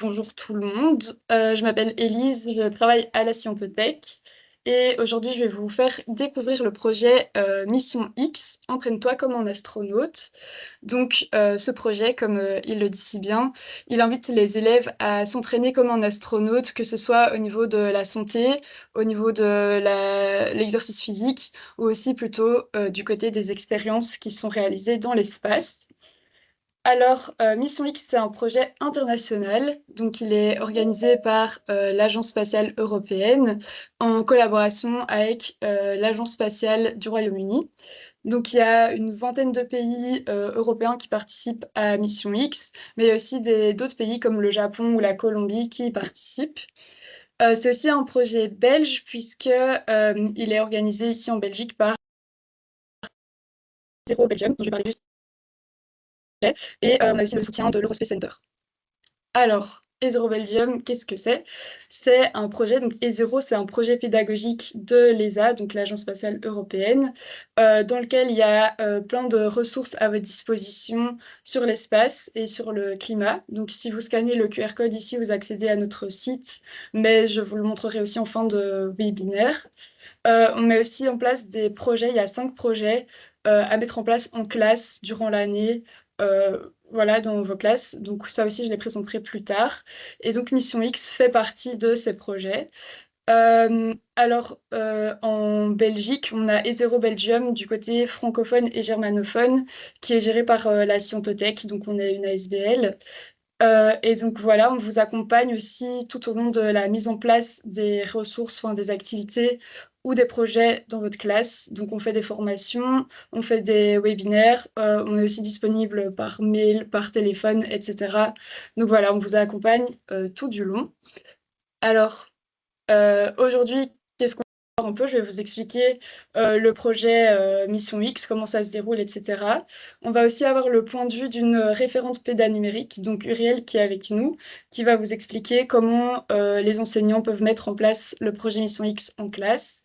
Bonjour tout le monde, je m'appelle Élise, je travaille à la Scientothèque et aujourd'hui je vais vous faire découvrir le projet Mission X, Entraîne-toi comme un astronaute. Donc ce projet, comme il le dit si bien, il invite les élèves à s'entraîner comme un astronaute, que ce soit au niveau de la santé, au niveau de l'exercice physique ou aussi plutôt du côté des expériences qui sont réalisées dans l'espace. Alors, Mission X, c'est un projet international, donc il est organisé par l'Agence spatiale européenne en collaboration avec l'Agence spatiale du Royaume-Uni. Donc il y a une vingtaine de pays européens qui participent à Mission X, mais il y a aussi d'autres pays comme le Japon ou la Colombie qui y participent. C'est aussi un projet belge puisque il est organisé ici en Belgique par Zero Belgium, dont je vais parler juste après, et on a aussi le soutien de l'Eurospace Center. Alors, E0 Belgium, qu'est-ce que c'est? C'est un projet, donc E0, c'est un projet pédagogique de l'ESA, donc l'Agence spatiale européenne, dans lequel il y a plein de ressources à votre disposition sur l'espace et sur le climat. Donc, si vous scannez le QR code ici, vous accédez à notre site, mais je vous le montrerai aussi en fin de webinaire. On met aussi en place des projets, il y a 5 projets à mettre en place en classe durant l'année, voilà, dans vos classes. Donc ça aussi, je les présenterai plus tard. Et donc Mission X fait partie de ces projets. En Belgique, on a E0 Belgium du côté francophone et germanophone, qui est géré par la Scientothèque, donc on est une ASBL. Et donc voilà, on vous accompagne aussi tout au long de la mise en place des ressources, enfin des activités ou des projets dans votre classe. Donc on fait des formations, on fait des webinaires, on est aussi disponible par mail, par téléphone, etc. Donc voilà, on vous accompagne tout du long. Alors, aujourd'hui, qu'est-ce qu'on va voir un peu? Je vais vous expliquer le projet Mission X, comment ça se déroule, etc. On va aussi avoir le point de vue d'une référente pédanumérique, donc Uriel, qui est avec nous, qui va vous expliquer comment les enseignants peuvent mettre en place le projet Mission X en classe.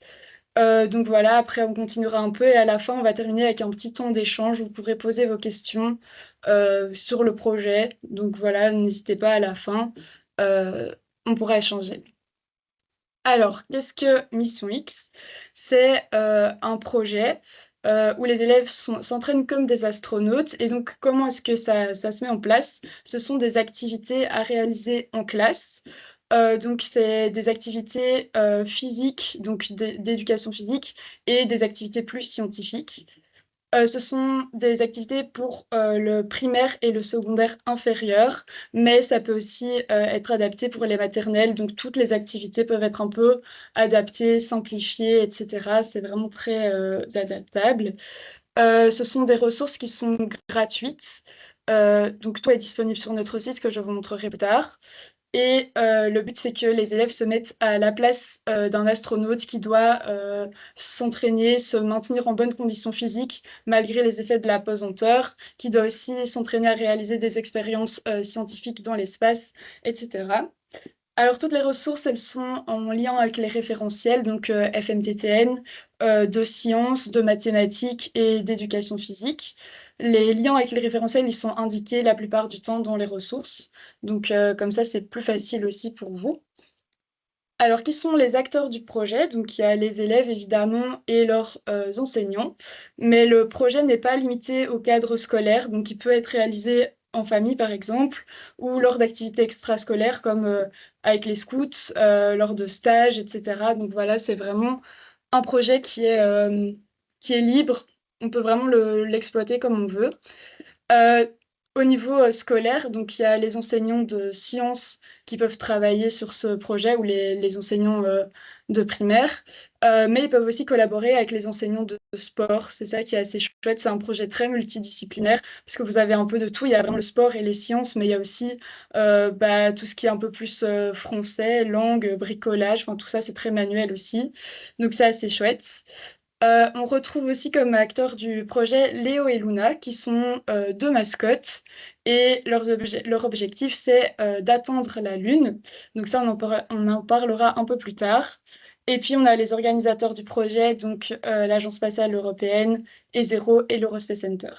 Donc voilà, après on continuera un peu et à la fin on va terminer avec un petit temps d'échange. Vous pourrez poser vos questions sur le projet. Donc voilà, n'hésitez pas à la fin, euh, on pourra échanger. Alors, qu'est-ce que Mission X? C'est un projet où les élèves s'entraînent comme des astronautes. Et donc, comment est-ce que ça se met en place? Ce sont des activités à réaliser en classe. Donc, c'est des activités physiques, donc d'éducation physique, et des activités plus scientifiques. Ce sont des activités pour le primaire et le secondaire inférieur, mais ça peut aussi être adapté pour les maternelles. Donc, toutes les activités peuvent être un peu adaptées, simplifiées, etc. C'est vraiment très adaptable. Ce sont des ressources qui sont gratuites. Donc, tout est disponible sur notre site que je vous montrerai plus tard. Et le but, c'est que les élèves se mettent à la place d'un astronaute qui doit s'entraîner, se maintenir en bonne condition physique malgré les effets de la pesanteur, qui doit aussi s'entraîner à réaliser des expériences scientifiques dans l'espace, etc. Alors, toutes les ressources, elles sont en lien avec les référentiels, donc FMTTN, de sciences, de mathématiques et d'éducation physique. Les liens avec les référentiels, ils sont indiqués la plupart du temps dans les ressources. Donc, comme ça, c'est plus facile aussi pour vous. Alors, qui sont les acteurs du projet? Donc, il y a les élèves, évidemment, et leurs enseignants. Mais le projet n'est pas limité au cadre scolaire, donc il peut être réalisé en famille, par exemple, ou lors d'activités extrascolaires comme avec les scouts, lors de stages, etc. Donc voilà, c'est vraiment un projet qui est libre. On peut vraiment l'exploiter comme on veut. Euh, Au niveau scolaire, donc il y a les enseignants de sciences qui peuvent travailler sur ce projet ou les enseignants de primaire, mais ils peuvent aussi collaborer avec les enseignants de sport. C'est ça qui est assez chouette. C'est un projet très multidisciplinaire parce que vous avez un peu de tout. Il y a vraiment le sport et les sciences, mais il y a aussi tout ce qui est un peu plus français, langue, bricolage. Enfin, tout ça, c'est très manuel aussi. Donc c'est assez chouette. On retrouve aussi comme acteurs du projet Léo et Luna, qui sont deux mascottes, et leur objectif, c'est d'atteindre la Lune. Donc ça, on en parlera un peu plus tard. Et puis, on a les organisateurs du projet, donc l'Agence spatiale européenne, ESERO et l'Eurospace Center.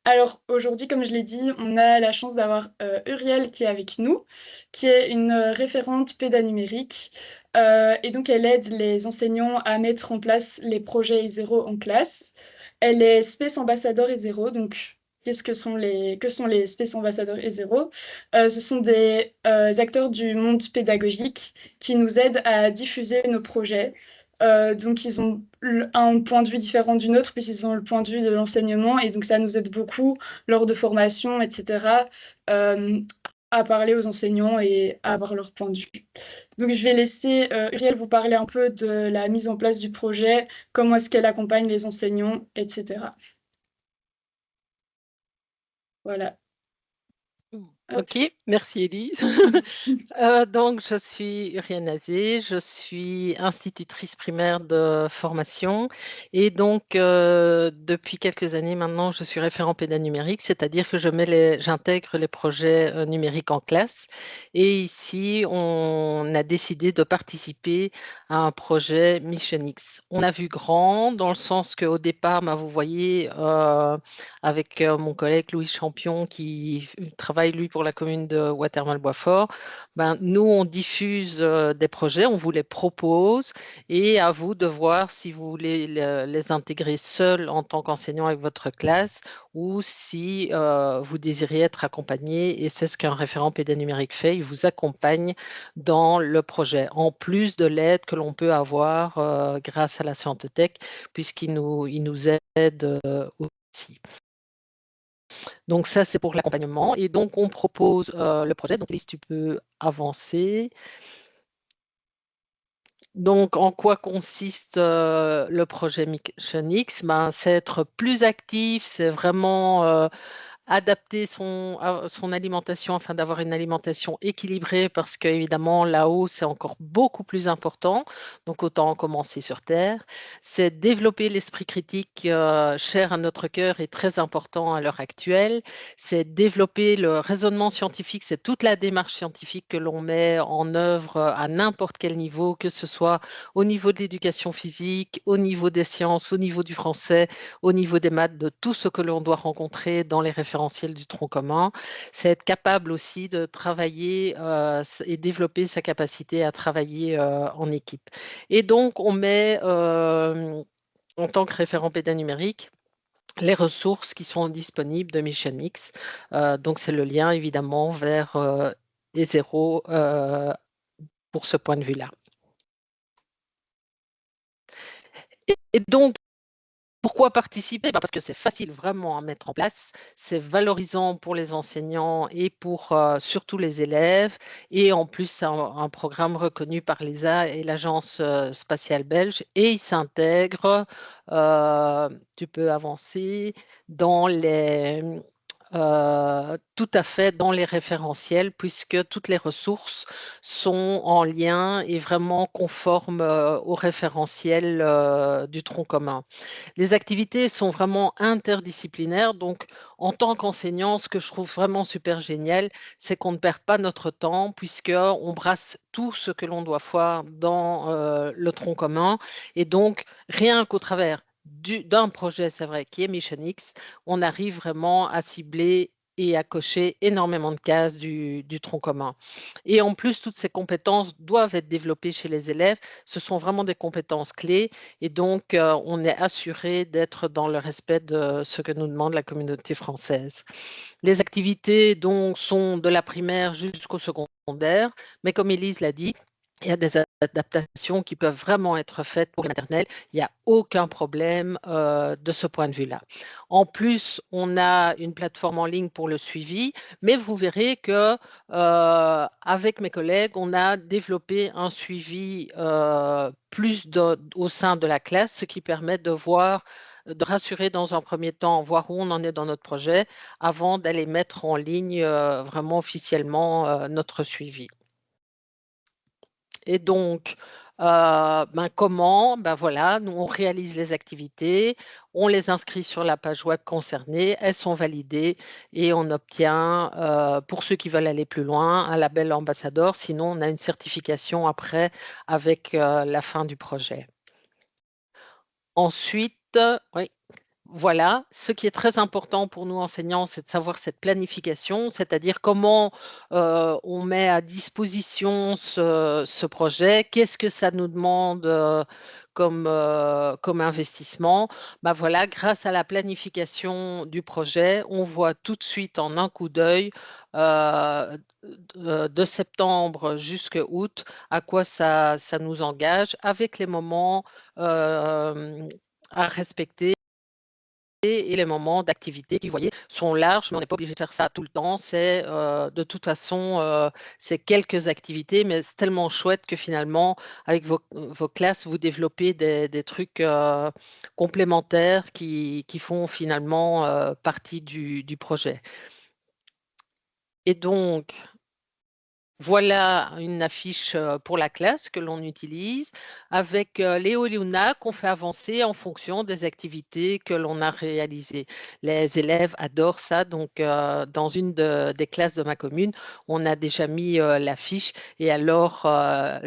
Alors aujourd'hui, comme je l'ai dit, on a la chance d'avoir Uriel qui est avec nous, qui est une référente pédanumérique. Et donc, elle aide les enseignants à mettre en place les projets E0 en classe. Elle est Space Ambassador E0. Donc, que sont les Space Ambassadors E0? Ce sont des acteurs du monde pédagogique qui nous aident à diffuser nos projets. Donc, ils ont un point de vue différent du nôtre, puisqu'ils ont le point de vue de l'enseignement, et donc ça nous aide beaucoup lors de formations, etc., euh, à parler aux enseignants et à avoir leur point de vue. Donc, je vais laisser Uriel vous parler un peu de la mise en place du projet, comment est-ce qu'elle accompagne les enseignants, etc. Voilà. Hop. Ok, merci Élise. Donc, je suis Uriane Azé, je suis institutrice primaire de formation et donc depuis quelques années maintenant, je suis référent pédanumérique, c'est-à-dire que j'intègre les projets numériques en classe. Et ici, on a décidé de participer à un projet Mission X. On a vu grand dans le sens qu'au départ, vous voyez, avec mon collègue Louis Champion qui travaille lui pour la commune de Watermal-Boisfort, nous, on diffuse des projets, on vous les propose et à vous de voir si vous voulez les intégrer seuls en tant qu'enseignant avec votre classe ou si vous désirez être accompagné. Et c'est ce qu'un référent pédanumérique fait. Il vous accompagne dans le projet, en plus de l'aide que l'on peut avoir grâce à la Scientothèque, il nous aide aussi. Donc ça, c'est pour l'accompagnement. Et donc, on propose le projet. Donc, Lise, tu peux avancer. Donc, en quoi consiste le projet Mission X? C'est être plus actif, c'est vraiment adapter son alimentation afin d'avoir une alimentation équilibrée parce qu'évidemment, là-haut, c'est encore beaucoup plus important. Donc, autant commencer sur Terre. C'est développer l'esprit critique cher à notre cœur et très important à l'heure actuelle. C'est développer le raisonnement scientifique. C'est toute la démarche scientifique que l'on met en œuvre à n'importe quel niveau, que ce soit au niveau de l'éducation physique, au niveau des sciences, au niveau du français, au niveau des maths, de tout ce que l'on doit rencontrer dans les référentiels du tronc commun. C'est être capable aussi de travailler et développer sa capacité à travailler en équipe. Et donc, on met en tant que référent pédanumérique les ressources qui sont disponibles de Mission X. Donc, c'est le lien évidemment vers les zéros pour ce point de vue-là. Et donc, pourquoi participer? Parce que c'est facile vraiment à mettre en place, c'est valorisant pour les enseignants et pour surtout les élèves. Et en plus, c'est un programme reconnu par l'ESA et l'Agence spatiale belge. Et il s'intègre, tu peux avancer, dans tout à fait dans les référentiels, puisque toutes les ressources sont en lien et vraiment conformes au référentiel du tronc commun. Les activités sont vraiment interdisciplinaires. Donc, en tant qu'enseignant, ce que je trouve vraiment super génial, c'est qu'on ne perd pas notre temps puisqu'on brasse tout ce que l'on doit faire dans le tronc commun. Et donc, rien qu'au travers d'un projet, c'est vrai, qui est Mission X, on arrive vraiment à cibler et à cocher énormément de cases du tronc commun. Et en plus, toutes ces compétences doivent être développées chez les élèves. Ce sont vraiment des compétences clés. Et donc, on est assuré d'être dans le respect de ce que nous demande la communauté française. Les activités donc, sont de la primaire jusqu'au secondaire. Mais comme Élise l'a dit, il y a des adaptations qui peuvent vraiment être faites pour les maternelles. Il n'y a aucun problème de ce point de vue-là. En plus, on a une plateforme en ligne pour le suivi, mais vous verrez que avec mes collègues, on a développé un suivi plus au sein de la classe, ce qui permet de voir, de rassurer dans un premier temps, voir où on en est dans notre projet, avant d'aller mettre en ligne vraiment officiellement notre suivi. Et donc, comment? Voilà, nous, on réalise les activités, on les inscrit sur la page web concernée, elles sont validées et on obtient, pour ceux qui veulent aller plus loin, un label ambassadeur. Sinon, on a une certification après avec la fin du projet. Ensuite, oui. voilà, ce qui est très important pour nous enseignants, c'est de savoir cette planification, c'est-à-dire comment on met à disposition ce projet, qu'est-ce que ça nous demande comme investissement. Ben voilà, grâce à la planification du projet, on voit tout de suite en un coup d'œil de septembre jusqu'à août à quoi ça nous engage avec les moments à respecter et les moments d'activité qui, vous voyez, sont larges, mais on n'est pas obligé de faire ça tout le temps. C'est de toute façon, c'est quelques activités, mais c'est tellement chouette que finalement, avec vos classes, vous développez des trucs complémentaires qui font finalement partie du projet. Et donc, voilà une affiche pour la classe que l'on utilise avec Léo et Luna qu'on fait avancer en fonction des activités que l'on a réalisées. Les élèves adorent ça. Donc, dans une des classes de ma commune, on a déjà mis l'affiche et alors,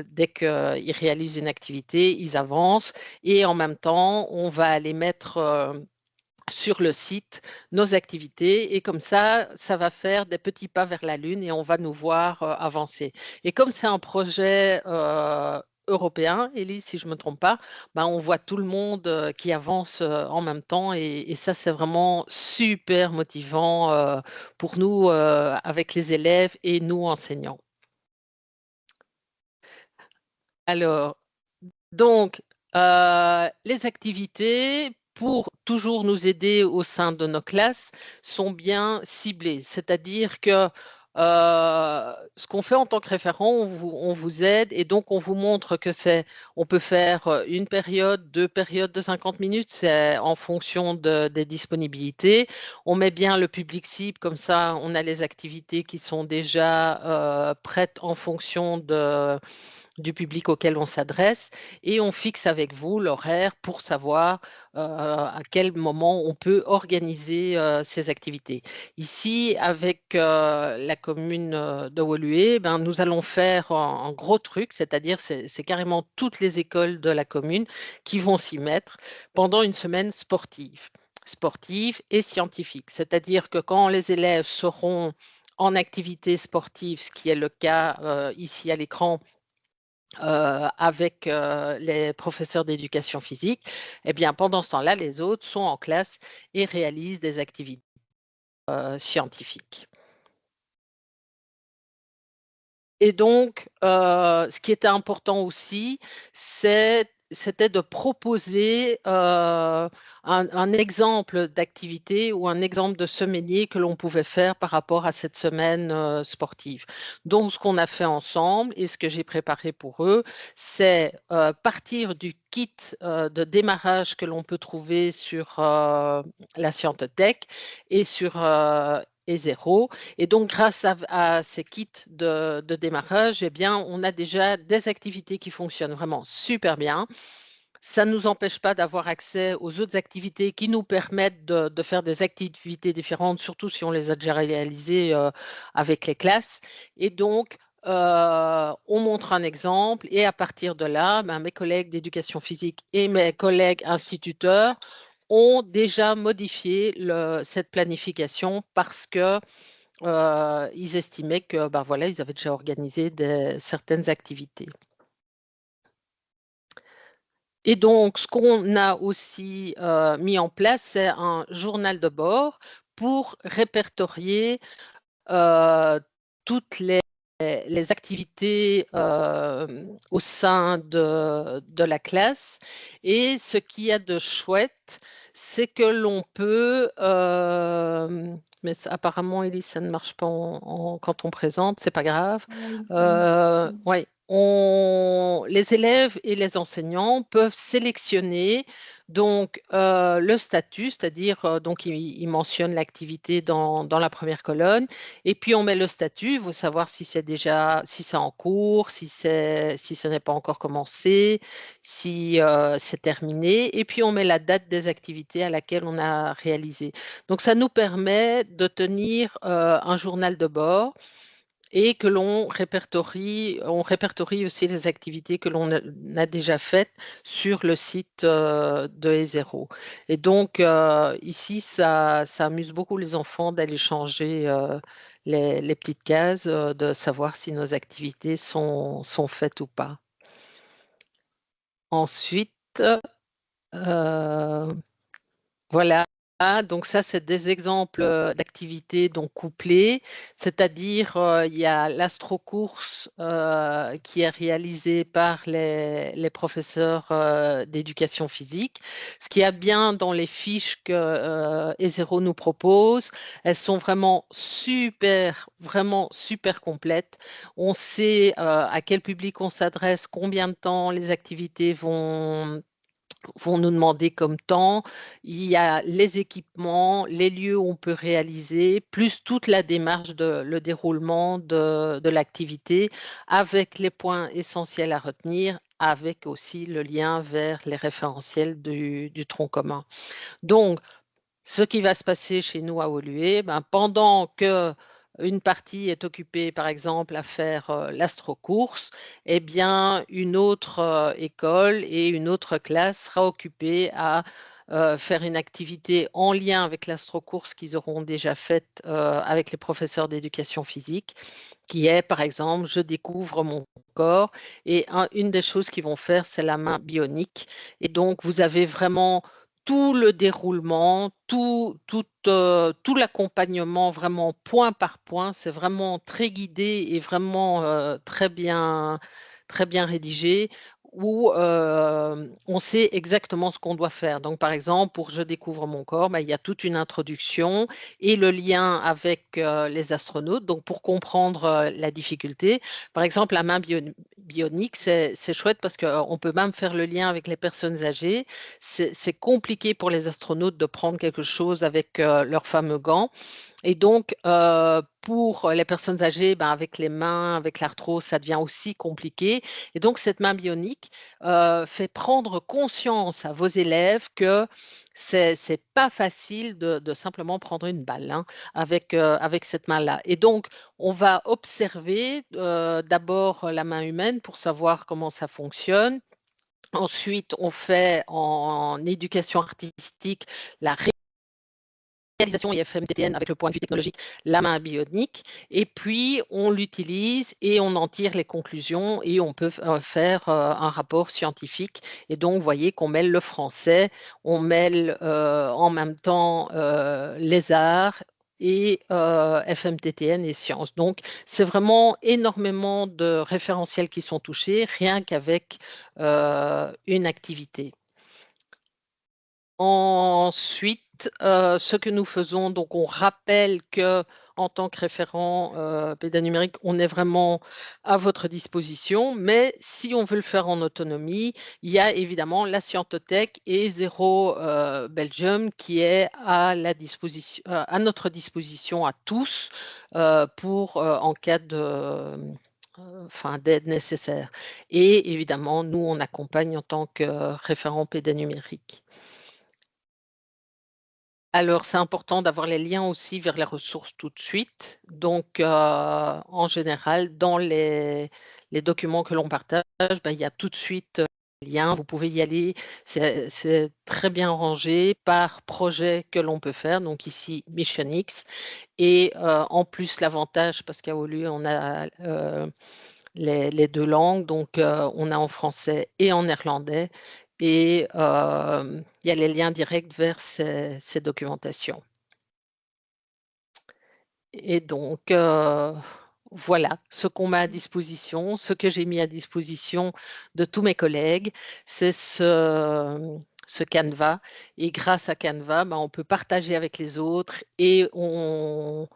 dès qu'ils réalisent une activité, ils avancent et en même temps, on va aller mettre sur le site nos activités et comme ça va faire des petits pas vers la Lune et on va nous voir avancer. Et comme c'est un projet européen, Élise, si je ne me trompe pas, ben, on voit tout le monde qui avance en même temps et ça, c'est vraiment super motivant pour nous avec les élèves et nous enseignants. Alors, donc, les activités, pour toujours nous aider au sein de nos classes, sont bien ciblées. C'est-à-dire que ce qu'on fait en tant que référent, on vous aide et donc on vous montre que on peut faire une période, deux périodes de 50 minutes, c'est en fonction des disponibilités. On met bien le public cible, comme ça on a les activités qui sont déjà prêtes en fonction du public auquel on s'adresse et on fixe avec vous l'horaire pour savoir à quel moment on peut organiser ces activités. Ici, avec la commune de Woluwe, ben, nous allons faire un gros truc, c'est-à-dire c'est carrément toutes les écoles de la commune qui vont s'y mettre pendant une semaine sportive et scientifique. C'est-à-dire que quand les élèves seront en activité sportive, ce qui est le cas ici à l'écran, avec les professeurs d'éducation physique, eh bien, pendant ce temps-là, les autres sont en classe et réalisent des activités scientifiques. Et donc, ce qui était important aussi, c'était de proposer un exemple d'activité ou un exemple de semainier que l'on pouvait faire par rapport à cette semaine sportive. Donc, ce qu'on a fait ensemble et ce que j'ai préparé pour eux, c'est partir du kit de démarrage que l'on peut trouver sur la Scientothèque et sur E0. Et donc, grâce à ces kits de démarrage, eh bien, on a déjà des activités qui fonctionnent vraiment super bien. Ça ne nous empêche pas d'avoir accès aux autres activités qui nous permettent de faire des activités différentes, surtout si on les a déjà réalisées avec les classes. Et donc, on montre un exemple et à partir de là, ben, mes collègues d'éducation physique et mes collègues instituteurs ont déjà modifié cette planification parce que ils estimaient que ben voilà, ils avaient déjà organisé certaines activités. Et donc, ce qu'on a aussi mis en place, c'est un journal de bord pour répertorier toutes les activités au sein de la classe. Et ce qu'il y a de chouette, c'est que l'on peut, mais apparemment, Elise, ça ne marche pas quand on présente, c'est pas grave. Ouais, les élèves et les enseignants peuvent sélectionner donc le statut, c'est-à-dire donc ils mentionnent l'activité dans la première colonne, et puis on met le statut. Il faut savoir si c'est en cours, si ce n'est pas encore commencé, si c'est terminé, et puis on met la date des activités à laquelle on a réalisé. Donc ça nous permet de tenir un journal de bord et que on répertorie aussi les activités que l'on a déjà faites sur le site de E0. Et donc, ici, ça amuse beaucoup les enfants d'aller changer les petites cases, de savoir si nos activités sont faites ou pas. Ensuite, voilà, donc ça, c'est des exemples d'activités donc couplées, c'est-à-dire il y a l'astrocourse qui est réalisée par les professeurs d'éducation physique. Ce qui est bien dans les fiches que E0 nous propose, elles sont vraiment super complètes. On sait à quel public on s'adresse, combien de temps les activités vont nous demander comme temps. Il y a les équipements, les lieux où on peut réaliser, plus toute la démarche, le déroulement de l'activité, avec les points essentiels à retenir, avec aussi le lien vers les référentiels du tronc commun. Donc, ce qui va se passer chez nous à Woluwe, ben, pendant que une partie est occupée, par exemple, à faire l'astrocourse, eh bien, une autre école et une autre classe sera occupée à faire une activité en lien avec l'astrocourse qu'ils auront déjà faite avec les professeurs d'éducation physique, qui est, par exemple, je découvre mon corps. Et une des choses qu'ils vont faire, c'est la main bionique. Et donc, vous avez vraiment tout le déroulement, tout l'accompagnement vraiment point par point. C'est vraiment très guidé et vraiment très bien rédigé où on sait exactement ce qu'on doit faire. Donc, par exemple, pour Je découvre mon corps, ben, il y a toute une introduction et le lien avec les astronautes. Donc, pour comprendre la difficulté, par exemple, la main bionique, c'est chouette parce qu'on peut même faire le lien avec les personnes âgées. C'est compliqué pour les astronautes de prendre quelque chose avec leurs fameux gants. Et donc, pour les personnes âgées, ben, avec les mains, avec l'arthrose, ça devient aussi compliqué. Et donc, cette main bionique fait prendre conscience à vos élèves que c'est pas facile de simplement prendre une balle hein, avec cette main-là. Et donc, on va observer d'abord la main humaine pour savoir comment ça fonctionne. Ensuite, on fait en éducation artistique la réalisation IFM-TTN avec le point de vue technologique, la main bionique, et puis on l'utilise et on en tire les conclusions et on peut faire un rapport scientifique. Et donc, vous voyez qu'on mêle le français, on mêle en même temps les arts et FMTTN et sciences. Donc, c'est vraiment énormément de référentiels qui sont touchés, rien qu'avec une activité. Ensuite, ce que nous faisons, donc on rappelle que en tant que référent pédanumérique, on est vraiment à votre disposition, mais si on veut le faire en autonomie, il y a évidemment la Scientothèque et Zéro Belgium qui est à notre disposition à tous pour en cas d'aide nécessaire. Et évidemment, nous, on accompagne en tant que référent pédanumérique. Alors, c'est important d'avoir les liens aussi vers les ressources tout de suite. Donc, en général, dans les documents que l'on partage, ben, il y a tout de suite les liens. Vous pouvez y aller. C'est très bien rangé par projet que l'on peut faire. Donc, ici, Mission X. Et en plus, l'avantage, parce qu'à Wolu, on a les deux langues. Donc, on a en français et en néerlandais. Et il y a les liens directs vers ces documentations. Et donc, voilà ce qu'on met à disposition, ce que j'ai mis à disposition de tous mes collègues, c'est ce Canva. Et grâce à Canva, ben, on peut partager avec les autres et on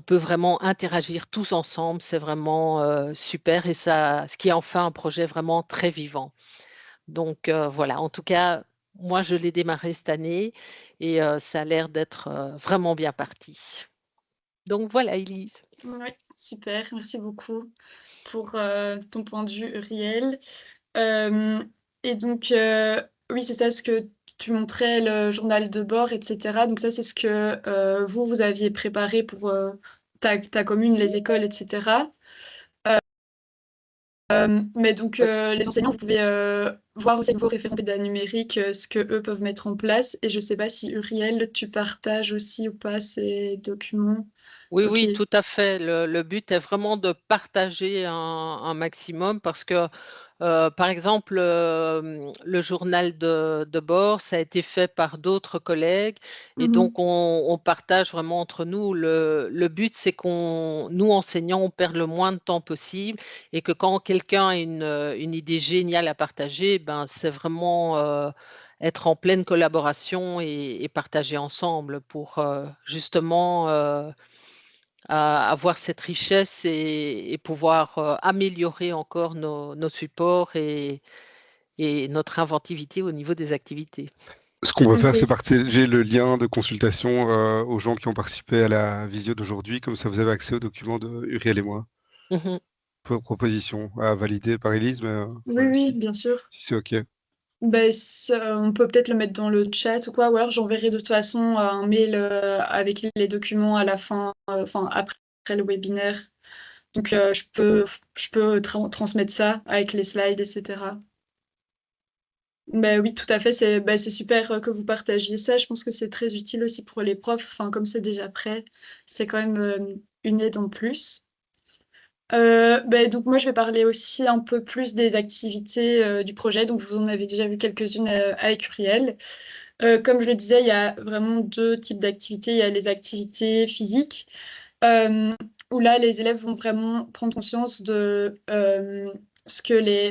peut vraiment interagir tous ensemble. C'est vraiment super et ça, ce qui en fait un projet vraiment très vivant. Donc voilà, en tout cas, moi, je l'ai démarré cette année et ça a l'air d'être vraiment bien parti. Donc voilà, Elise. Oui, super, merci beaucoup pour ton point de vue réel. Et donc, oui, c'est ça ce que tu montrais, le journal de bord, etc. Donc ça, c'est ce que vous aviez préparé ta commune, les écoles, etc. Mais donc, les enseignants, vous pouvez voir aussi avec vos référents pédagogiques numériques ce que eux peuvent mettre en place. Et je sais pas si Uriel, tu partages aussi ou pas ces documents. Oui, Ok. oui, tout à fait. Le but est vraiment de partager un maximum parce que, par exemple, le journal de bord, ça a été fait par d'autres collègues et donc Mhm. on partage vraiment entre nous. Le but, c'est nous, enseignants, on perd le moins de temps possible et que quand quelqu'un a une idée géniale à partager, ben, c'est vraiment être en pleine collaboration et partager ensemble pour justement avoir cette richesse et pouvoir améliorer encore nos supports et notre inventivité au niveau des activités. Ce qu'on va faire, c'est Ok. partager le lien de consultation aux gens qui ont participé à la visio d'aujourd'hui. Comme ça, vous avez accès aux documents de Uriel et moi. Mhm. Proposition à valider par Elise, mais Oui, ouais, oui, bien sûr. si c'est OK. Ben, on peut peut-être le mettre dans le chat ou quoi, ou alors j'enverrai de toute façon un mail avec les documents à la fin, enfin après le webinaire. Donc je peux transmettre ça avec les slides, etc. Ben oui, tout à fait, c'est super que vous partagiez ça. Je pense que c'est très utile aussi pour les profs. Enfin, comme c'est déjà prêt, c'est quand même une aide en plus. Ben, donc moi, je vais parler aussi un peu plus des activités du projet. Donc vous en avez déjà vu quelques-unes avec Uriel. Comme je le disais, il y a vraiment deux types d'activités. Il y a les activités physiques, euh, où là, les élèves vont vraiment prendre conscience de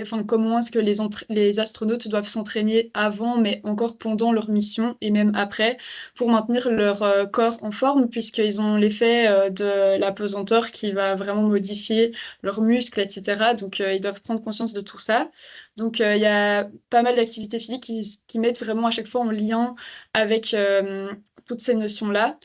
enfin, comment est-ce que les astronautes doivent s'entraîner avant, mais encore pendant leur mission et même après, pour maintenir leur corps en forme, puisqu'ils ont l'effet de la pesanteur qui va vraiment modifier leurs muscles, etc. Donc, ils doivent prendre conscience de tout ça. Donc, il y a pas mal d'activités physiques qui mettent vraiment à chaque fois en lien avec toutes ces notions-là.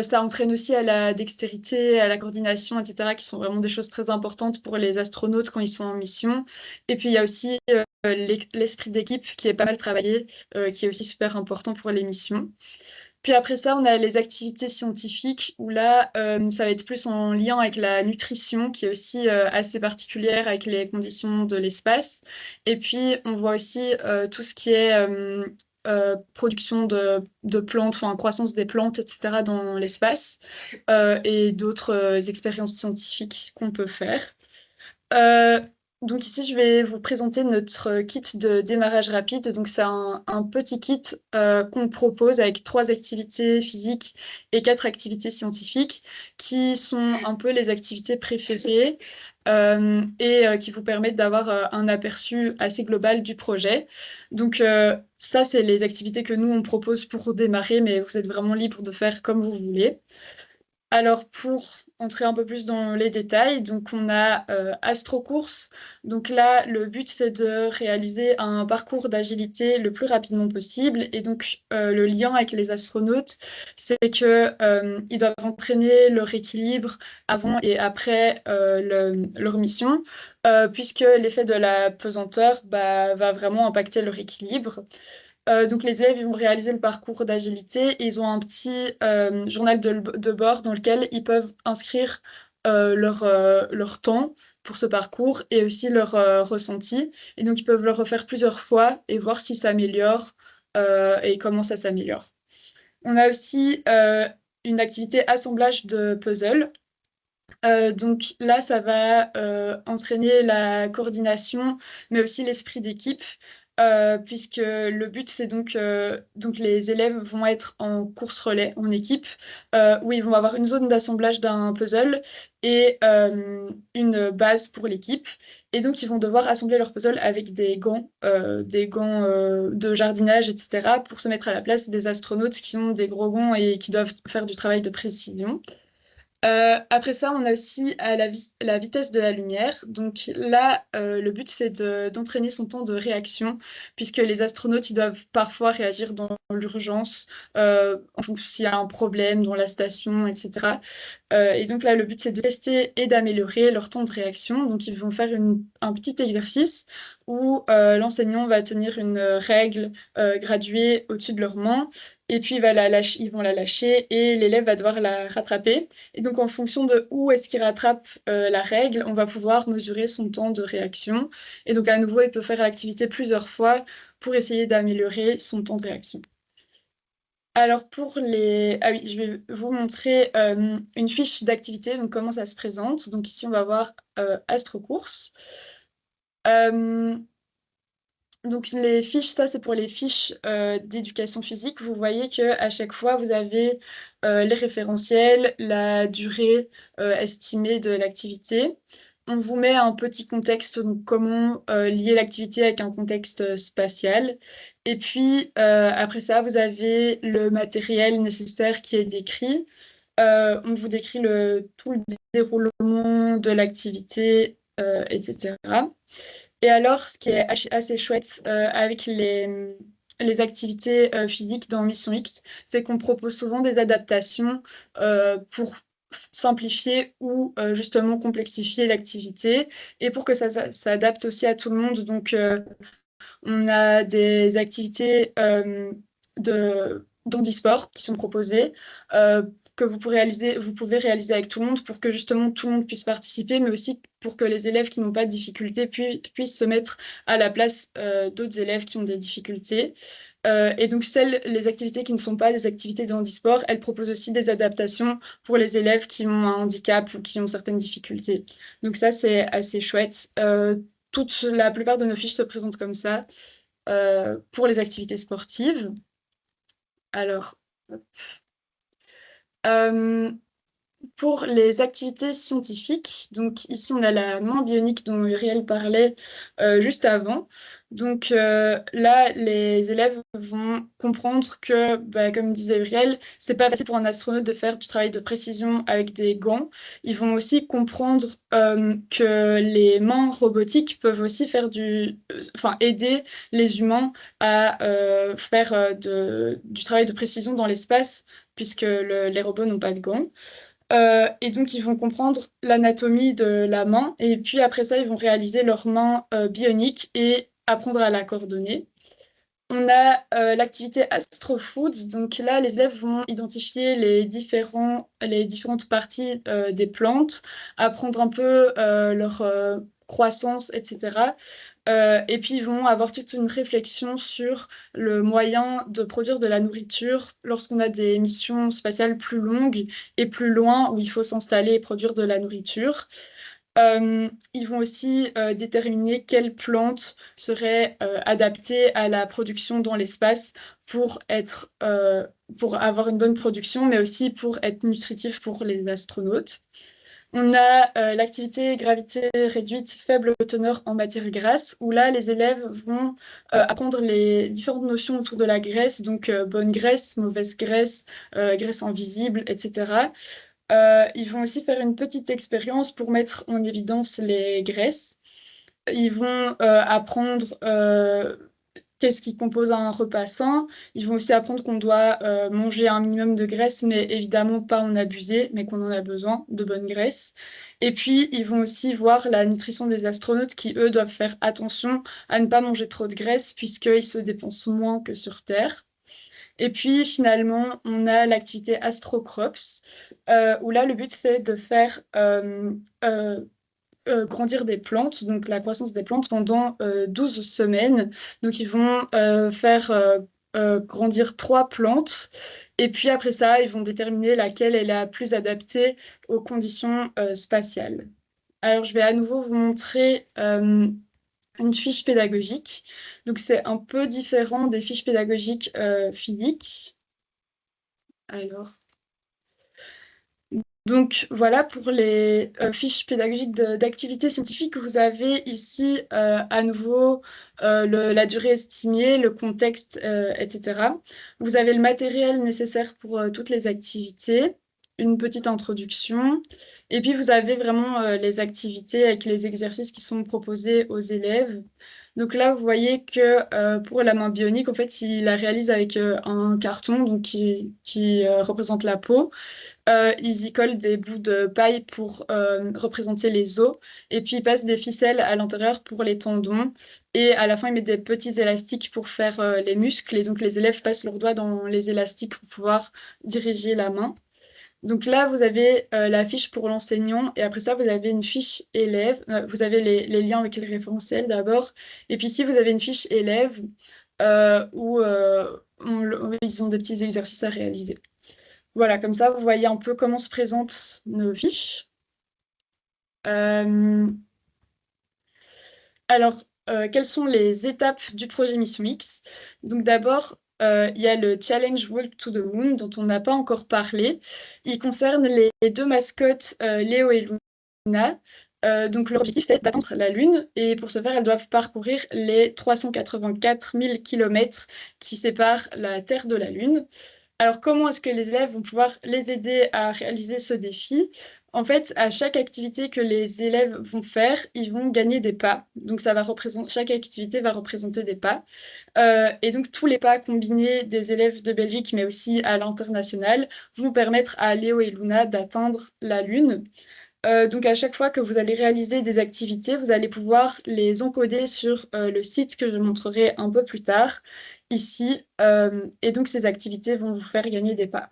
Ça entraîne aussi à la dextérité, à la coordination, etc., qui sont vraiment des choses très importantes pour les astronautes quand ils sont en mission. Et puis il y a aussi l'esprit d'équipe qui est pas mal travaillé, qui est aussi super important pour les missions. Puis après ça, on a les activités scientifiques où là, ça va être plus en lien avec la nutrition, qui est aussi assez particulière avec les conditions de l'espace. Et puis, on voit aussi tout ce qui est production de plantes, enfin, croissance des plantes, etc., dans l'espace, et d'autres expériences scientifiques qu'on peut faire. Euh, donc ici, je vais vous présenter notre kit de démarrage rapide. Donc c'est un petit kit qu'on propose avec 3 activités physiques et 4 activités scientifiques qui sont un peu les activités préférées et qui vous permettent d'avoir un aperçu assez global du projet. Donc ça, c'est les activités que nous, on propose pour démarrer, mais vous êtes vraiment libre de faire comme vous voulez. Alors, pour entrer un peu plus dans les détails, donc on a Astrocourse. Donc là, le but, c'est de réaliser un parcours d'agilité le plus rapidement possible. Et donc, le lien avec les astronautes, c'est que ils doivent entraîner leur équilibre avant et après leur mission, puisque l'effet de la pesanteur bah, va vraiment impacter leur équilibre. Donc les élèves ils vont réaliser le parcours d'agilité et ils ont un petit journal de bord dans lequel ils peuvent inscrire leur temps pour ce parcours et aussi leur ressenti. Et donc ils peuvent le refaire plusieurs fois et voir si ça améliore et comment ça s'améliore. On a aussi une activité assemblage de puzzle. Donc là, ça va entraîner la coordination, mais aussi l'esprit d'équipe, puisque le but, c'est donc les élèves vont être en course relais, en équipe, où ils vont avoir une zone d'assemblage d'un puzzle et une base pour l'équipe. Et donc, ils vont devoir assembler leur puzzle avec des gants de jardinage, etc., pour se mettre à la place des astronautes qui ont des gros gants et qui doivent faire du travail de précision. Après ça, on a aussi la vitesse de la lumière. Donc là, le but, c'est d'entraîner son temps de réaction, puisque les astronautes, ils doivent parfois réagir dans l'urgence, s'il y a un problème dans la station, etc. Et donc là, le but, c'est de tester et d'améliorer leur temps de réaction. Donc ils vont faire un petit exercice où l'enseignant va tenir une règle graduée au-dessus de leur main et puis ils vont la lâcher et l'élève va devoir la rattraper. Et donc, en fonction de où est-ce qu'il rattrape la règle, on va pouvoir mesurer son temps de réaction. Et donc, à nouveau, il peut faire l'activité plusieurs fois pour essayer d'améliorer son temps de réaction. Alors, pour les... Ah oui, je vais vous montrer une fiche d'activité, donc comment ça se présente. Donc, ici, on va voir Astrocourse. Donc les fiches, ça c'est pour les fiches d'éducation physique. Vous voyez que à chaque fois vous avez les référentiels, la durée estimée de l'activité. On vous met un petit contexte, donc comment lier l'activité avec un contexte spatial. Et puis après ça, vous avez le matériel nécessaire qui est décrit. On vous décrit tout le déroulement de l'activité, etc. Et alors, ce qui est assez chouette avec les activités physiques dans Mission X, c'est qu'on propose souvent des adaptations pour simplifier ou justement complexifier l'activité et pour que ça s'adapte aussi à tout le monde. Donc, on a des activités d'handisport qui sont proposées, que vous pouvez réaliser avec tout le monde pour que justement tout le monde puisse participer, mais aussi pour que les élèves qui n'ont pas de difficultés puissent se mettre à la place d'autres élèves qui ont des difficultés. Et donc, les activités qui ne sont pas des activités de handisport, elles proposent aussi des adaptations pour les élèves qui ont un handicap ou qui ont certaines difficultés. Donc ça, c'est assez chouette. La plupart de nos fiches se présentent comme ça pour les activités sportives. Alors, hop. Euh, pour les activités scientifiques, donc ici on a la main bionique dont Uriel parlait juste avant. Donc là, les élèves vont comprendre que, bah, comme disait Uriel, c'est pas facile pour un astronaute de faire du travail de précision avec des gants. Ils vont aussi comprendre que les mains robotiques peuvent aussi enfin, aider les humains à faire du travail de précision dans l'espace, puisque les robots n'ont pas de gants. Et donc, ils vont comprendre l'anatomie de la main. Et puis, après ça, ils vont réaliser leur main bionique et apprendre à la coordonner. On a l'activité Astrofood. Donc là, les élèves vont identifier les différentes parties des plantes, apprendre un peu leur croissance, etc. Et puis, ils vont avoir toute une réflexion sur le moyen de produire de la nourriture lorsqu'on a des missions spatiales plus longues et plus loin où il faut s'installer et produire de la nourriture. Ils vont aussi déterminer quelles plantes seraient adaptées à la production dans l'espace pour avoir une bonne production, mais aussi pour être nutritif pour les astronautes. On a l'activité gravité réduite faible teneur en matière grasse, où là, les élèves vont apprendre les différentes notions autour de la graisse, donc bonne graisse, mauvaise graisse, graisse invisible, etc. Ils vont aussi faire une petite expérience pour mettre en évidence les graisses. Ils vont apprendre qu'est-ce qui compose un repas sain. Ils vont aussi apprendre qu'on doit manger un minimum de graisse, mais évidemment pas en abuser, mais qu'on en a besoin de bonne graisse. Et puis, ils vont aussi voir la nutrition des astronautes qui, eux, doivent faire attention à ne pas manger trop de graisse, puisqu'ils se dépensent moins que sur Terre. Et puis finalement, on a l'activité Astrocrops, où là, le but, c'est de faire euh, grandir des plantes, donc la croissance des plantes pendant 12 semaines. Donc ils vont faire grandir 3 plantes, et puis après ça, ils vont déterminer laquelle est la plus adaptée aux conditions spatiales. Alors je vais à nouveau vous montrer une fiche pédagogique. Donc, c'est un peu différent des fiches pédagogiques physiques. Alors, donc voilà pour les fiches pédagogiques d'activités scientifiques. Vous avez ici à nouveau la durée estimée, le contexte, etc. Vous avez le matériel nécessaire pour toutes les activités, une petite introduction, et puis vous avez vraiment les activités avec les exercices qui sont proposés aux élèves. Donc là, vous voyez que pour la main bionique, en fait, il la réalise avec un carton donc qui représente la peau. Ils y collent des bouts de paille pour représenter les os. Et puis, ils passent des ficelles à l'intérieur pour les tendons. Et à la fin, ils mettent des petits élastiques pour faire les muscles. Et donc, les élèves passent leurs doigts dans les élastiques pour pouvoir diriger la main. Donc là, vous avez la fiche pour l'enseignant et après ça, vous avez une fiche élève. Vous avez les liens avec les référentiels d'abord. Et puis si vous avez une fiche élève où ils ont des petits exercices à réaliser. Voilà, comme ça, vous voyez un peu comment se présentent nos fiches. Euh, alors, quelles sont les étapes du projet Mission X? Donc d'abord, il y a le Challenge Walk to the Moon dont on n'a pas encore parlé. Il concerne les deux mascottes Léo et Luna. Donc leur objectif, c'est d'atteindre la Lune. Et pour ce faire, elles doivent parcourir les 384 000 kilomètres qui séparent la Terre de la Lune. Alors, comment est-ce que les élèves vont pouvoir les aider à réaliser ce défi? En fait, à chaque activité que les élèves vont faire, ils vont gagner des pas. Donc, chaque activité va représenter des pas. Et donc, tous les pas combinés des élèves de Belgique, mais aussi à l'international, vont permettre à Léo et Luna d'atteindre la Lune. Donc à chaque fois que vous allez réaliser des activités, vous allez pouvoir les encoder sur le site que je montrerai un peu plus tard ici. Et donc ces activités vont vous faire gagner des pas.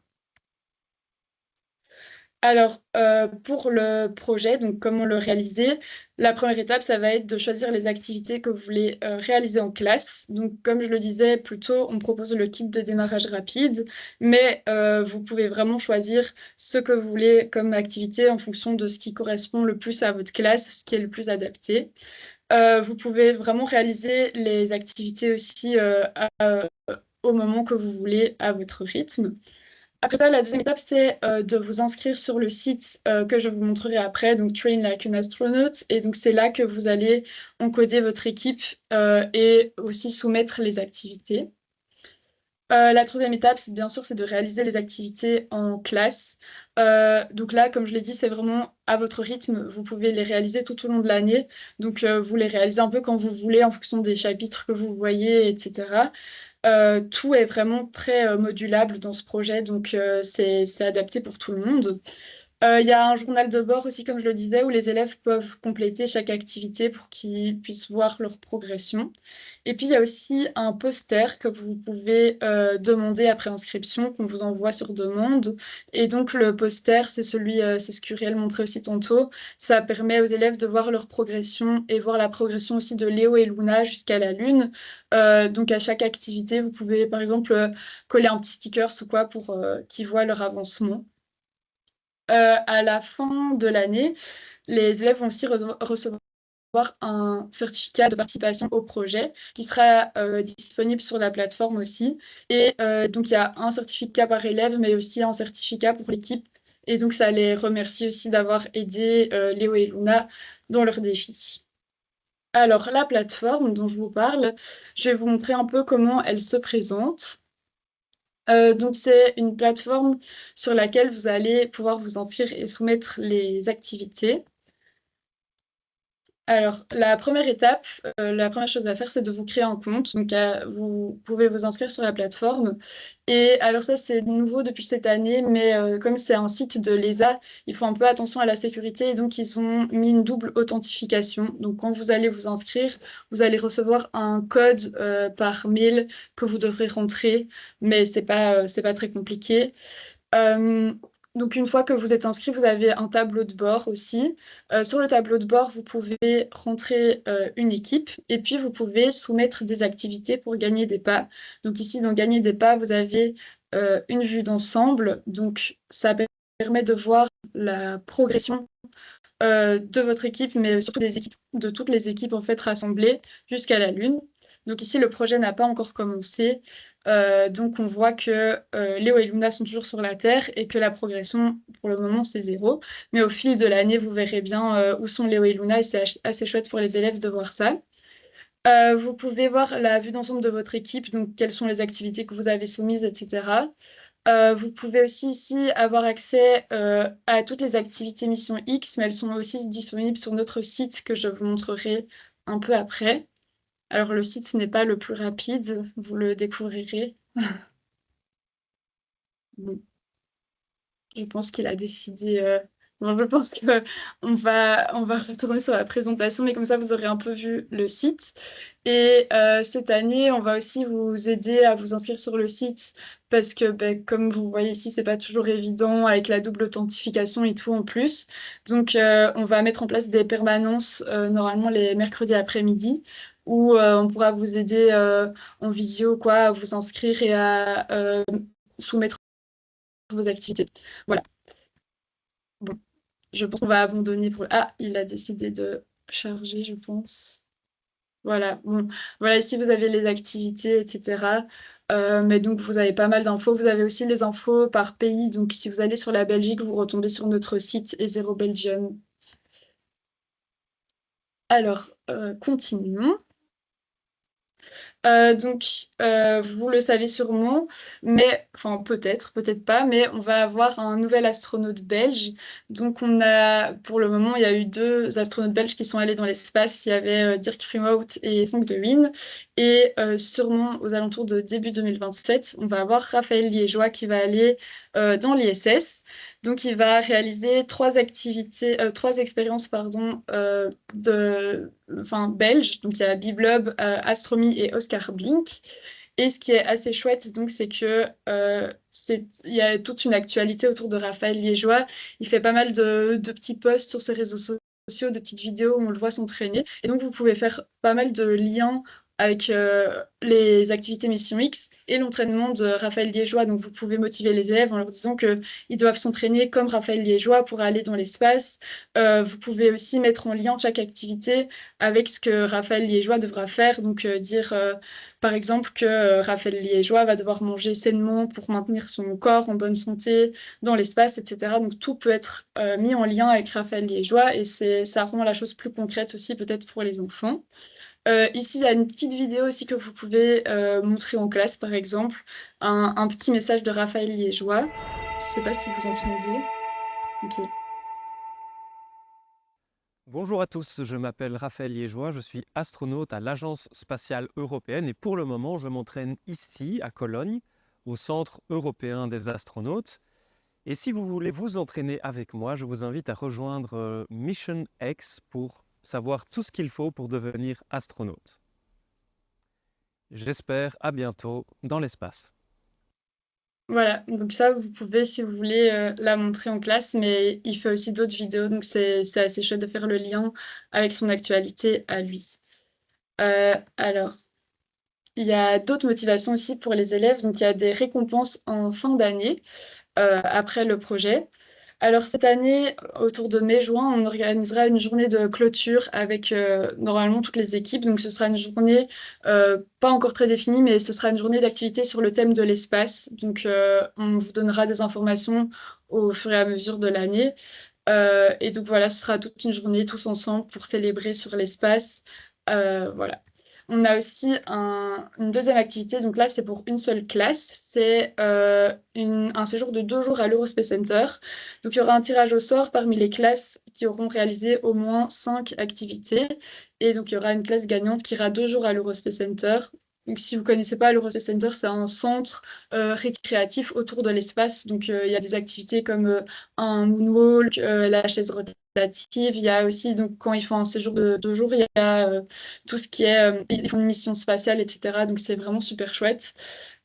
Alors, pour le projet, donc comment le réaliser, la première étape, ça va être de choisir les activités que vous voulez réaliser en classe. Donc, comme je le disais plus tôt, on propose le kit de démarrage rapide, mais vous pouvez vraiment choisir ce que vous voulez comme activité en fonction de ce qui correspond le plus à votre classe, ce qui est le plus adapté. Vous pouvez vraiment réaliser les activités aussi au moment que vous voulez, à votre rythme. Après ça, la deuxième étape, c'est de vous inscrire sur le site que je vous montrerai après, donc Train Like an Astronaut. Et donc, c'est là que vous allez encoder votre équipe et aussi soumettre les activités. La troisième étape, bien sûr, c'est de réaliser les activités en classe. Donc là, comme je l'ai dit, c'est vraiment à votre rythme. Vous pouvez les réaliser tout au long de l'année. Donc, vous les réalisez un peu quand vous voulez, en fonction des chapitres que vous voyez, etc. Tout est vraiment très modulable dans ce projet, donc c'est adapté pour tout le monde. Il y a un journal de bord aussi, comme je le disais, où les élèves peuvent compléter chaque activité pour qu'ils puissent voir leur progression. Et puis, il y a aussi un poster que vous pouvez demander après inscription, qu'on vous envoie sur demande. Et donc, le poster, c'est ce qu'Uriel montrait aussi tantôt. Ça permet aux élèves de voir leur progression et voir la progression aussi de Léo et Luna jusqu'à la Lune. Donc, à chaque activité, vous pouvez, par exemple, coller un petit sticker ou quoi pour qu'ils voient leur avancement. À la fin de l'année, les élèves vont aussi recevoir un certificat de participation au projet qui sera disponible sur la plateforme aussi. Et donc, il y a un certificat par élève, mais aussi un certificat pour l'équipe. Et donc, ça les remercie aussi d'avoir aidé Léo et Luna dans leur défi. Alors, la plateforme dont je vous parle, je vais vous montrer un peu comment elle se présente. Donc, c'est une plateforme sur laquelle vous allez pouvoir vous inscrire et soumettre les activités. Alors, la première étape, la première chose à faire, c'est de vous créer un compte. Donc, vous pouvez vous inscrire sur la plateforme. Et alors ça, c'est nouveau depuis cette année, mais comme c'est un site de l'ESA, il faut un peu attention à la sécurité. Et donc, ils ont mis une double authentification. Donc, quand vous allez vous inscrire, vous allez recevoir un code par mail que vous devrez rentrer, mais c'est pas très compliqué. Euh, donc, une fois que vous êtes inscrit, vous avez un tableau de bord aussi. Sur le tableau de bord, vous pouvez rentrer une équipe et puis vous pouvez soumettre des activités pour gagner des pas. Donc, ici, dans Gagner des pas, vous avez une vue d'ensemble. Donc, ça permet de voir la progression de votre équipe, mais surtout des équipes, de toutes les équipes en fait rassemblées jusqu'à la Lune. Donc ici, le projet n'a pas encore commencé. Donc on voit que Léo et Luna sont toujours sur la Terre et que la progression, pour le moment, c'est 0. Mais au fil de l'année, vous verrez bien où sont Léo et Luna et c'est assez chouette pour les élèves de voir ça. Vous pouvez voir la vue d'ensemble de votre équipe, donc quelles sont les activités que vous avez soumises, etc. Vous pouvez aussi ici avoir accès à toutes les activités Mission X, mais elles sont aussi disponibles sur notre site que je vous montrerai un peu après. Alors le site n'est pas le plus rapide, vous le découvrirez. Bon, je pense qu'il a décidé Bon, je pense que on va retourner sur la présentation, mais comme ça, vous aurez un peu vu le site. Et cette année, on va aussi vous aider à vous inscrire sur le site parce que, ben, comme vous voyez ici, c'est pas toujours évident avec la double authentification et tout en plus. Donc, on va mettre en place des permanences, normalement les mercredis après-midi, où on pourra vous aider en visio, quoi, à vous inscrire et à soumettre vos activités. Voilà. Bon. Je pense qu'on va abandonner pour... Ah, il a décidé de charger, je pense. Voilà, bon. Voilà, ici, vous avez les activités, etc. Mais donc, vous avez pas mal d'infos. Vous avez aussi les infos par pays. Donc, si vous allez sur la Belgique, vous retombez sur notre site E0 Belgium. Alors, continuons. Donc, vous le savez sûrement, mais enfin peut-être, peut-être pas, mais on va avoir un nouvel astronaute belge. Donc, on a, pour le moment, il y a eu deux astronautes belges qui sont allés dans l'espace. Il y avait Dirk Frimout et Frank de Wien. Et sûrement aux alentours de début 2027, on va avoir Raphaël Liégeois qui va aller dans l'ISS. Donc, il va réaliser trois activités, trois expériences, pardon, belges. Donc, il y a Biblob, Astromi et Oscar Blink. Et ce qui est assez chouette, donc, c'est que il y a toute une actualité autour de Raphaël Liégeois. Il fait pas mal de petits posts sur ses réseaux sociaux, de petites vidéos où on le voit s'entraîner. Et donc, vous pouvez faire pas mal de liens avec les activités Mission X et l'entraînement de Raphaël Liégeois. Donc, vous pouvez motiver les élèves en leur disant qu'ils doivent s'entraîner comme Raphaël Liégeois pour aller dans l'espace. Vous pouvez aussi mettre en lien chaque activité avec ce que Raphaël Liégeois devra faire. Donc, dire par exemple que Raphaël Liégeois va devoir manger sainement pour maintenir son corps en bonne santé dans l'espace, etc. Donc, tout peut être mis en lien avec Raphaël Liégeois et ça rend la chose plus concrète aussi, peut-être pour les enfants. Ici, il y a une petite vidéo aussi que vous pouvez montrer en classe, par exemple, un petit message de Raphaël Liégeois. Je ne sais pas si vous entendez. Ok. Bonjour à tous, je m'appelle Raphaël Liégeois, je suis astronaute à l'Agence spatiale européenne et pour le moment je m'entraîne ici à Cologne, au Centre européen des astronautes. Et si vous voulez vous entraîner avec moi, je vous invite à rejoindre Mission X pour savoir tout ce qu'il faut pour devenir astronaute. J'espère à bientôt dans l'espace. Voilà, donc ça, vous pouvez, si vous voulez, la montrer en classe, mais il fait aussi d'autres vidéos, donc c'est assez chouette de faire le lien avec son actualité à lui. Alors, il y a d'autres motivations aussi pour les élèves, donc il y a des récompenses en fin d'année. Après le projet. Alors cette année, autour de mai-juin, on organisera une journée de clôture avec normalement toutes les équipes. Donc ce sera une journée pas encore très définie, mais ce sera une journée d'activité sur le thème de l'espace. Donc on vous donnera des informations au fur et à mesure de l'année. Et donc voilà, ce sera toute une journée tous ensemble pour célébrer sur l'espace. Voilà. On a aussi une deuxième activité, donc là c'est pour une seule classe, c'est un séjour de 2 jours à l'Eurospace Center. Donc il y aura un tirage au sort parmi les classes qui auront réalisé au moins 5 activités. Et donc il y aura une classe gagnante qui ira 2 jours à l'Eurospace Center. Donc si vous ne connaissez pas, l'Eurospace Center, c'est un centre récréatif autour de l'espace. Donc il y a des activités comme un moonwalk, la chaise rotative. Il y a aussi, donc, quand ils font un séjour de 2 jours, il y a tout ce qui est. Ils font une mission spatiale, etc. Donc, c'est vraiment super chouette.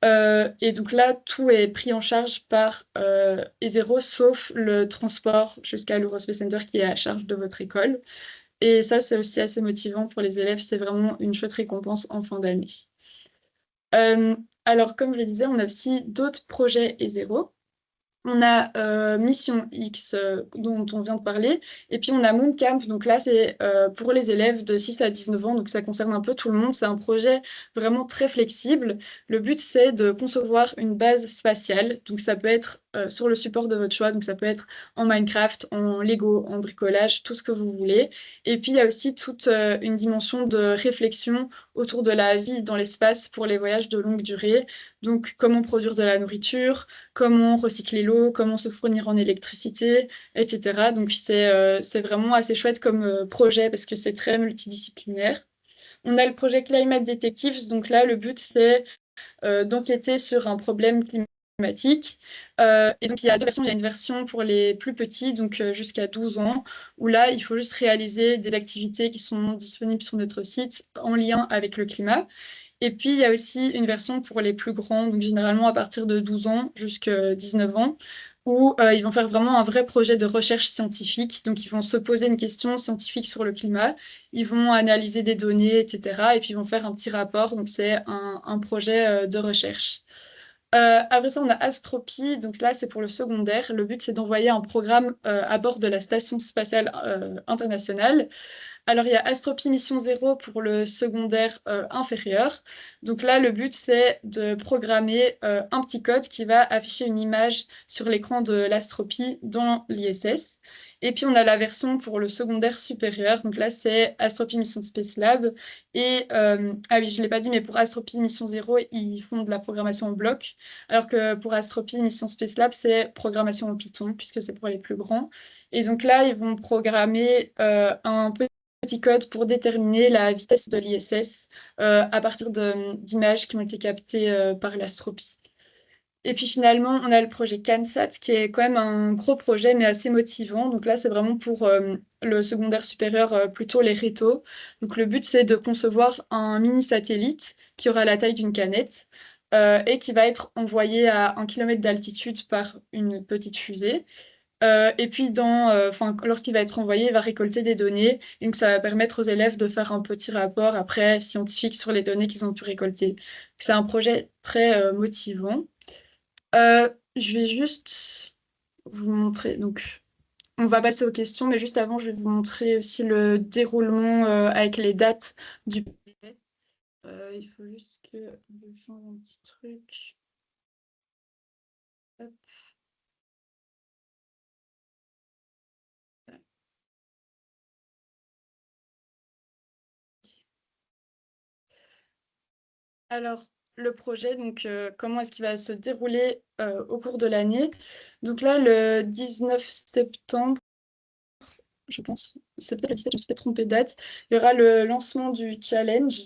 Et donc là, tout est pris en charge par E0, sauf le transport jusqu'à l'Eurospace Center qui est à charge de votre école. Et ça, c'est aussi assez motivant pour les élèves. C'est vraiment une chouette récompense en fin d'année. Euh, alors, comme je le disais, on a aussi d'autres projets E0. On a Mission X dont on vient de parler, et puis on a Mooncamp, donc là c'est pour les élèves de 6 à 19 ans, donc ça concerne un peu tout le monde, c'est un projet vraiment très flexible. Le but c'est de concevoir une base spatiale, donc ça peut être sur le support de votre choix, donc ça peut être en Minecraft, en Lego, en bricolage, tout ce que vous voulez. Et puis il y a aussi toute une dimension de réflexion autour de la vie dans l'espace pour les voyages de longue durée, donc comment produire de la nourriture, comment recycler l'eau, comment se fournir en électricité, etc. Donc c'est vraiment assez chouette comme projet parce que c'est très multidisciplinaire. On a le projet Climate Detectives, donc là le but c'est d'enquêter sur un problème climatique climatique. Et donc, il y a deux versions. Il y a une version pour les plus petits, donc jusqu'à 12 ans, où là, il faut juste réaliser des activités qui sont disponibles sur notre site en lien avec le climat. Et puis, il y a aussi une version pour les plus grands, donc généralement à partir de 12 ans jusqu'à 19 ans, où ils vont faire vraiment un vrai projet de recherche scientifique. Donc, ils vont se poser une question scientifique sur le climat, ils vont analyser des données, etc. Et puis, ils vont faire un petit rapport. Donc, c'est un projet de recherche. Après ça, on a Astropy. Donc là, c'est pour le secondaire. Le but, c'est d'envoyer un programme à bord de la Station spatiale internationale. Alors, il y a Astropy Mission 0 pour le secondaire inférieur. Donc là, le but, c'est de programmer un petit code qui va afficher une image sur l'écran de l'Astropy dans l'ISS. Et puis, on a la version pour le secondaire supérieur. Donc là, c'est Astropy Mission Space Lab. Et, ah oui, je ne l'ai pas dit, mais pour Astropy Mission 0, ils font de la programmation en bloc. Alors que pour Astropy Mission Space Lab, c'est programmation en Python, puisque c'est pour les plus grands. Et donc là, ils vont programmer un petit code pour déterminer la vitesse de l'ISS à partir d'images qui ont été captées par l'Astropy. Et puis finalement, on a le projet CanSat, qui est quand même un gros projet, mais assez motivant. Donc là, c'est vraiment pour le secondaire supérieur, plutôt les rétos. Donc le but, c'est de concevoir un mini-satellite qui aura la taille d'une canette et qui va être envoyé à 1 km d'altitude par une petite fusée. Et puis, lorsqu'il va être envoyé, il va récolter des données. Et donc, ça va permettre aux élèves de faire un petit rapport après scientifique sur les données qu'ils ont pu récolter. C'est un projet très motivant. Je vais juste vous montrer. Donc, on va passer aux questions, mais juste avant, je vais vous montrer aussi le déroulement avec les dates du projet. Il faut juste que je change un petit truc. Hop. Alors, le projet, donc comment est-ce qu'il va se dérouler au cours de l'année? Donc là, le 19 septembre, je pense, c'est peut-être le 17, je me suis peut-être trompée de date, il y aura le lancement du challenge.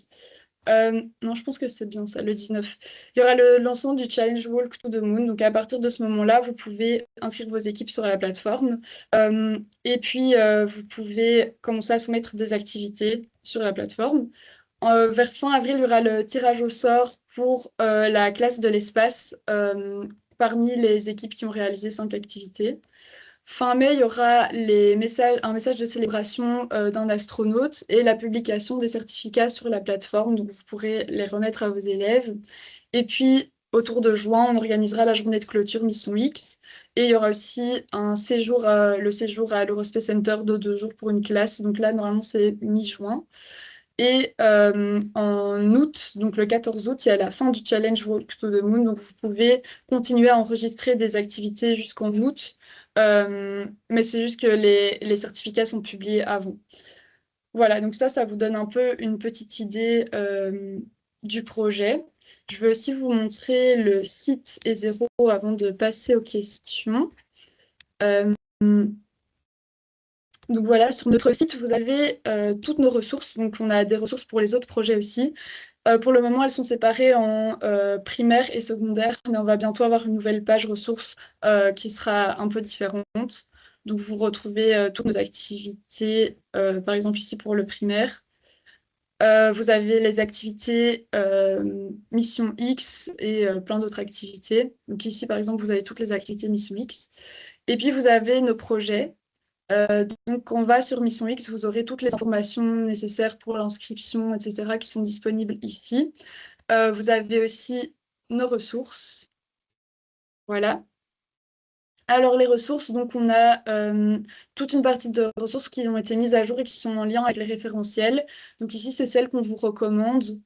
Non, je pense que c'est bien ça, le 19. Il y aura le lancement du challenge Walk to the Moon. Donc à partir de ce moment-là, vous pouvez inscrire vos équipes sur la plateforme. Et puis, vous pouvez commencer à soumettre des activités sur la plateforme. Vers fin avril, il y aura le tirage au sort pour la classe de l'espace parmi les équipes qui ont réalisé 5 activités. Fin mai, il y aura un message de célébration d'un astronaute et la publication des certificats sur la plateforme. Donc, vous pourrez les remettre à vos élèves. Et puis, autour de juin, on organisera la journée de clôture Mission X. Et il y aura aussi le séjour à l'Eurospace Center de 2 jours pour une classe. Donc là, normalement, c'est mi-juin. Et en août, donc le 14 août, il y a la fin du challenge Walk to the Moon. Donc vous pouvez continuer à enregistrer des activités jusqu'en août. Mais c'est juste que les certificats sont publiés avant. Voilà, donc ça vous donne un peu une petite idée du projet. Je vais aussi vous montrer le site E0 avant de passer aux questions. Donc voilà, sur notre site, vous avez toutes nos ressources. Donc on a des ressources pour les autres projets aussi. Pour le moment, elles sont séparées en primaire et secondaire, mais on va bientôt avoir une nouvelle page ressources qui sera un peu différente. Donc vous retrouvez toutes nos activités, par exemple ici pour le primaire. Vous avez les activités Mission X et plein d'autres activités. Donc ici, par exemple, vous avez toutes les activités Mission X. Et puis vous avez nos projets. Donc, quand on va sur Mission X, vous aurez toutes les informations nécessaires pour l'inscription, etc., qui sont disponibles ici. Vous avez aussi nos ressources. Voilà. Alors, les ressources, donc on a toute une partie de ressources qui ont été mises à jour et qui sont en lien avec les référentiels. Donc ici, c'est celles qu'on vous recommande,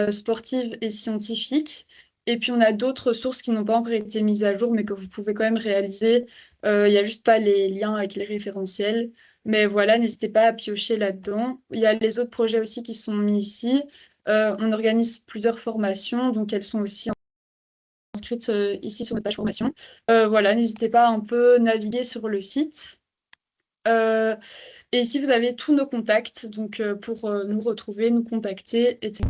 sportives et scientifiques. Et puis, on a d'autres ressources qui n'ont pas encore été mises à jour, mais que vous pouvez quand même réaliser. Il n'y a juste pas les liens avec les référentiels. Mais voilà, n'hésitez pas à piocher là-dedans. Il y a les autres projets aussi qui sont mis ici. On organise plusieurs formations, donc elles sont aussi inscrites ici sur notre page formation. Voilà, n'hésitez pas à un peu naviguer sur le site. Et ici, vous avez tous nos contacts, donc pour nous retrouver, nous contacter, etc.